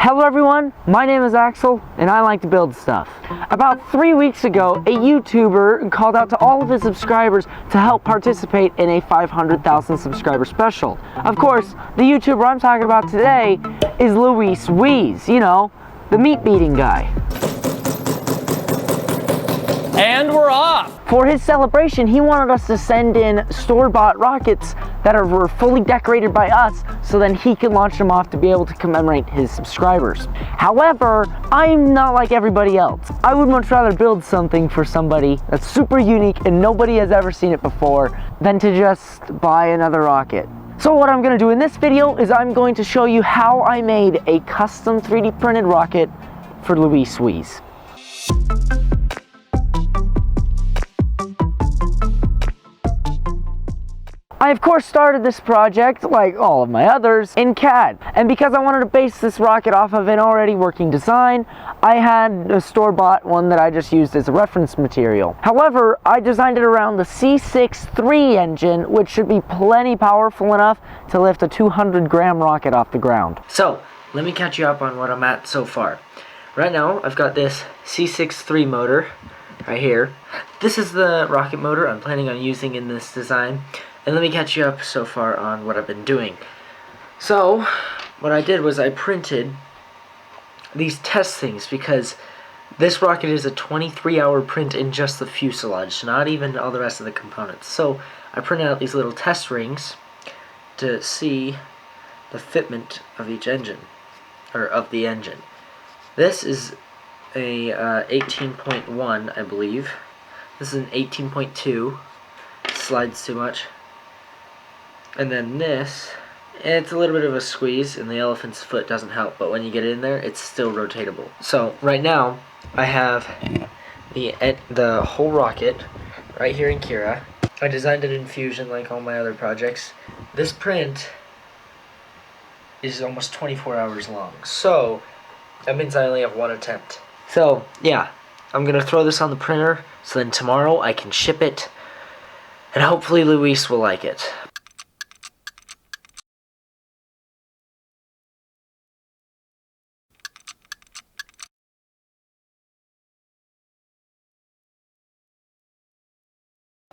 Hello everyone, my name is Axel, and I like to build stuff. About 3 weeks ago, a YouTuber called out to all of his subscribers to help participate in a 500,000 subscriber special. Of course, the YouTuber I'm talking about today is Louis Weisz, you know, the meat beating guy. And we're off! For his celebration, he wanted us to send in store-bought rockets that were fully decorated by us, so then he could launch them off to be able to commemorate his subscribers. However, I'm not like everybody else. I would much rather build something for somebody that's super unique and nobody has ever seen it before than to just buy another rocket. So what I'm going to do in this video is I'm going to show you how I made a custom 3D printed rocket for Louis Weisz. I of course started this project, like all of my others, in CAD. And because I wanted to base this rocket off of an already working design, I had a store-bought one that I just used as a reference material. However, I designed it around the C6-3 engine, which should be plenty powerful enough to lift a 200-gram rocket off the ground. So, let me catch you up on what I'm at so far. Right now, I've got this C6-3 motor right here. This is the rocket motor I'm planning on using in this design. And let me catch you up so far on what I've been doing. So, what I did was I printed these test things because this rocket is a 23-hour print in just the fuselage, not even all the rest of the components. So, I printed out these little test rings to see the fitment of each engine, or of the engine. This is a 18.1, I believe. This is an 18.2. Slides too much. And then this, it's a little bit of a squeeze, and the elephant's foot doesn't help, but when you get it in there, it's still rotatable. So right now, I have the whole rocket right here in Kira. I designed it in Fusion like all my other projects. This print is almost 24 hours long, so that means I only have one attempt. So yeah, I'm gonna throw this on the printer, so then tomorrow I can ship it, and hopefully Louis will like it.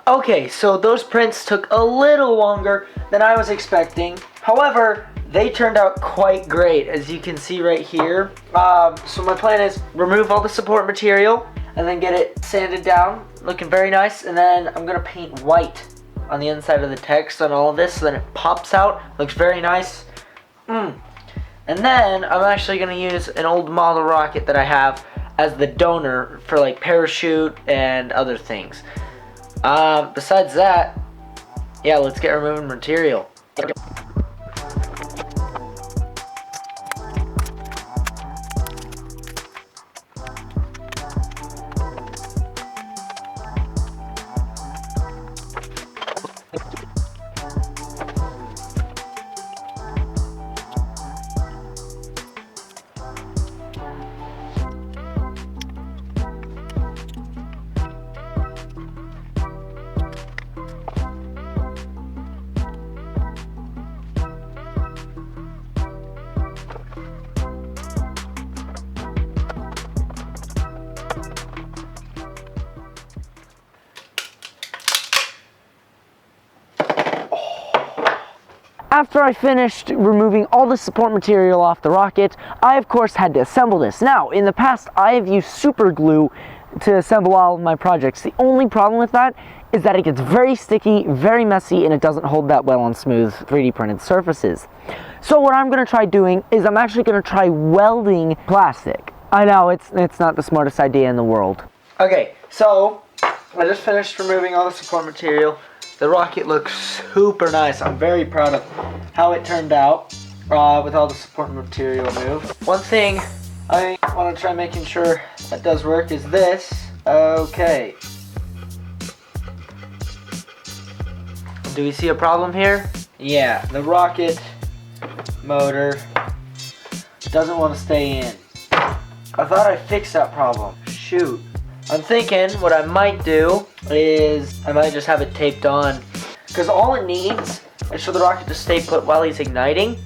Okay, so those prints took a little longer than I was expecting. However, they turned out quite great, as you can see right here. So my plan is remove all the support material and then get it sanded down, looking very nice. And then I'm gonna paint white on the inside of the text on all of this, so then it pops out, looks very nice. And then I'm actually gonna use an old model rocket that I have as the donor for like parachute and other things. Besides that, yeah, let's get removing material. After I finished removing all the support material off the rocket, I of course had to assemble this. Now, in the past, I have used super glue to assemble all of my projects. The only problem with that is that it gets very sticky, very messy, and it doesn't hold that well on smooth 3D printed surfaces. So what I'm going to try doing is I'm actually going to try welding plastic. I know, it's not the smartest idea in the world. Okay, so I just finished removing all the support material. The rocket looks super nice. I'm very proud of how it turned out with all the support material removed. One thing I want to try making sure that does work is this. Okay. Do we see a problem here? Yeah, the rocket motor doesn't want to stay in. I thought I fixed that problem. Shoot. I'm thinking what I might do is I might just have it taped on, because all it needs is for the rocket to stay put while he's igniting.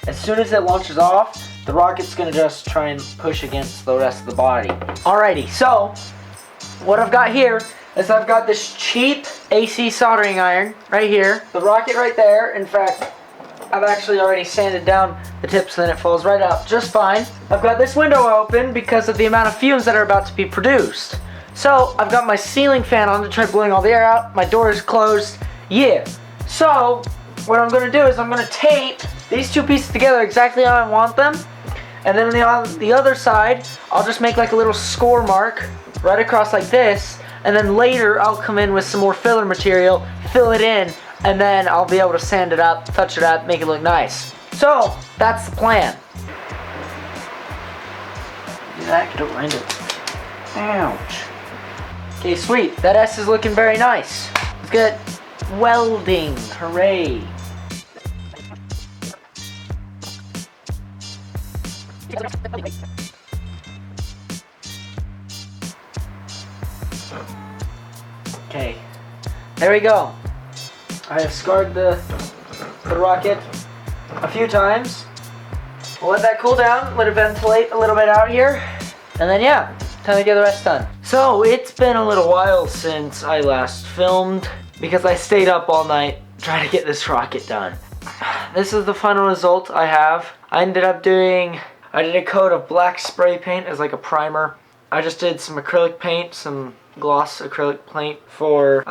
As soon as it launches off, the rocket's gonna just try and push against the rest of the body. Alrighty, so what I've got here is I've got this cheap AC soldering iron right here. The rocket right there. In fact, I've actually already sanded down the tips and then it falls right out just fine. I've got this window open because of the amount of fumes that are about to be produced. So I've got my ceiling fan on to try blowing all the air out. My door is closed. Yeah. So what I'm gonna do is I'm gonna tape these two pieces together exactly how I want them. And then on the other side, I'll just make like a little score mark right across like this. And then later I'll come in with some more filler material, fill it in, and then I'll be able to sand it up, touch it up, make it look nice. So that's the plan. Do that, get it right in. Ouch. Okay, sweet. That S is looking very nice. Let's get welding. Hooray. Okay, there we go. I have scarred the rocket a few times. We'll let that cool down, let it ventilate a little bit out here, and then yeah, time to get the rest done. So it's been a little while since I last filmed because I stayed up all night trying to get this rocket done. This is the final result I have. I did a coat of black spray paint as like a primer. I just did some acrylic paint, some gloss acrylic paint for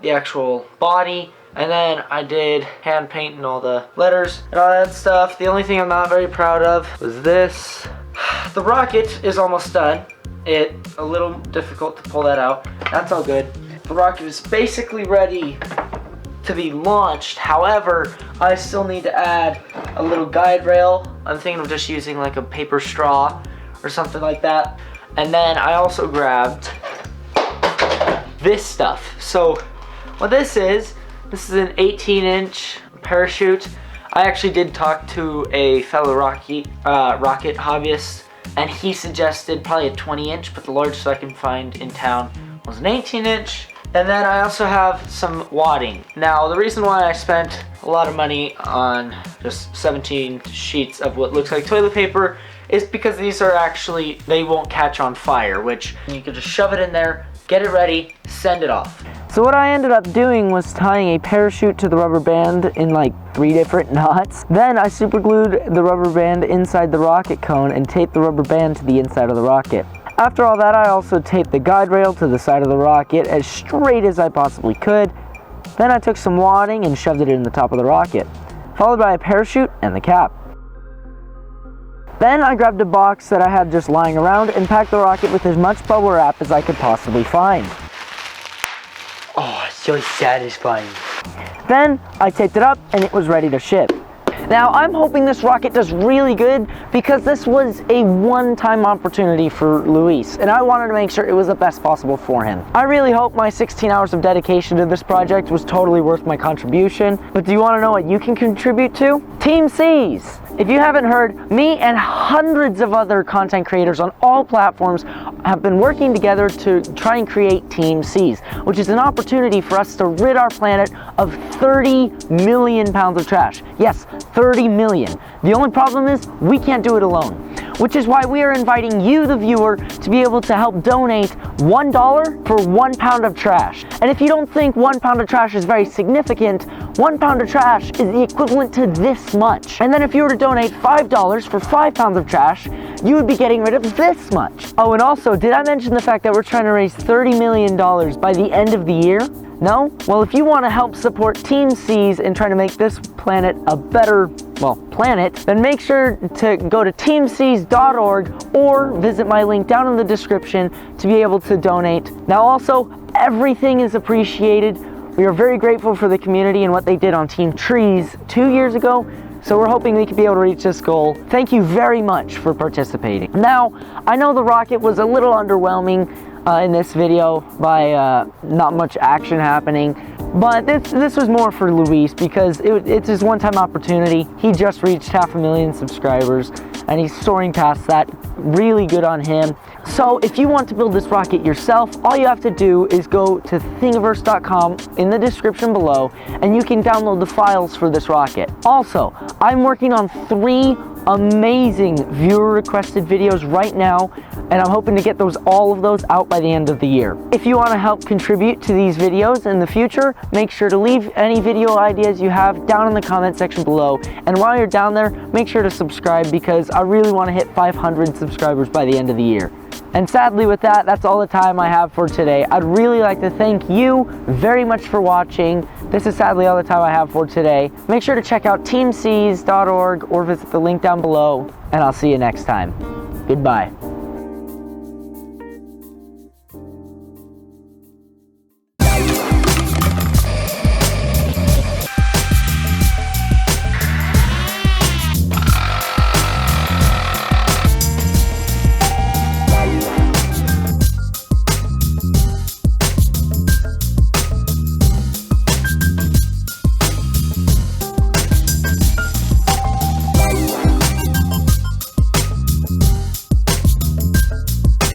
the actual body, and then I did hand paint and all the letters and all that stuff. The only thing I'm not very proud of was this. The rocket is almost done. It's a little difficult to pull that out. That's all good. The rocket is basically ready to be launched. However, I still need to add a little guide rail. I'm thinking of just using like a paper straw or something like that. And then I also grabbed this stuff. So what this is an 18-inch parachute. I actually did talk to a fellow rocket hobbyist, and he suggested probably a 20-inch, but the largest I can find in town was an 18-inch. And then I also have some wadding. Now, the reason why I spent a lot of money on just 17 sheets of what looks like toilet paper is because these are actually, they won't catch on fire, which you can just shove it in there, get it ready, send it off. So what I ended up doing was tying a parachute to the rubber band in like 3 different knots. Then I super glued the rubber band inside the rocket cone and taped the rubber band to the inside of the rocket. After all that, I also taped the guide rail to the side of the rocket as straight as I possibly could. Then I took some wadding and shoved it in the top of the rocket, followed by a parachute and the cap. Then I grabbed a box that I had just lying around and packed the rocket with as much bubble wrap as I could possibly find. Oh, it's so satisfying. Then I taped it up and it was ready to ship. Now, I'm hoping this rocket does really good because this was a one-time opportunity for Louis, and I wanted to make sure it was the best possible for him. I really hope my 16 hours of dedication to this project was totally worth my contribution, but do you want to know what you can contribute to? TeamCzz! If you haven't heard, me and hundreds of other content creators on all platforms have been working together to try and create TeamCzz, which is an opportunity for us to rid our planet of 30 million pounds of trash. Yes, 30 million. The only problem is we can't do it alone, which is why we are inviting you, the viewer, to be able to help donate $1 for 1 pound of trash. And if you don't think 1 pound of trash is very significant, 1 pound of trash is the equivalent to this much. And then if you were to donate $5 for 5 pounds of trash, you would be getting rid of this much. Oh, and also, did I mention the fact that we're trying to raise $30 million by the end of the year? No? Well, if you want to help support TeamCzz in trying to make this planet a better, well, planet, then make sure to go to teamczz.org or visit my link down in the description to be able to donate. Now also, everything is appreciated. We are very grateful for the community and what they did on Team Trees 2 years ago, so we're hoping we can be able to reach this goal. Thank you very much for participating. Now, I know the rocket was a little underwhelming in this video by not much action happening, but this was more for Louis because it's his one-time opportunity. He just reached 500,000 subscribers and he's soaring past that. Really good on him. So if you want to build this rocket yourself, all you have to do is go to thingiverse.com in the description below and you can download the files for this rocket. Also, I'm working on 3 amazing viewer requested videos right now, and I'm hoping to get all of those out by the end of the year. If you want to help contribute to these videos in the future, make sure to leave any video ideas you have down in the comment section below. And while you're down there, make sure to subscribe because I really want to hit 500 subscribers by the end of the year. And sadly with that, that's all the time I have for today. I'd really like to thank you very much for watching. This is sadly all the time I have for today. Make sure to check out teamczz.org or visit the link down below, and I'll see you next time. Goodbye.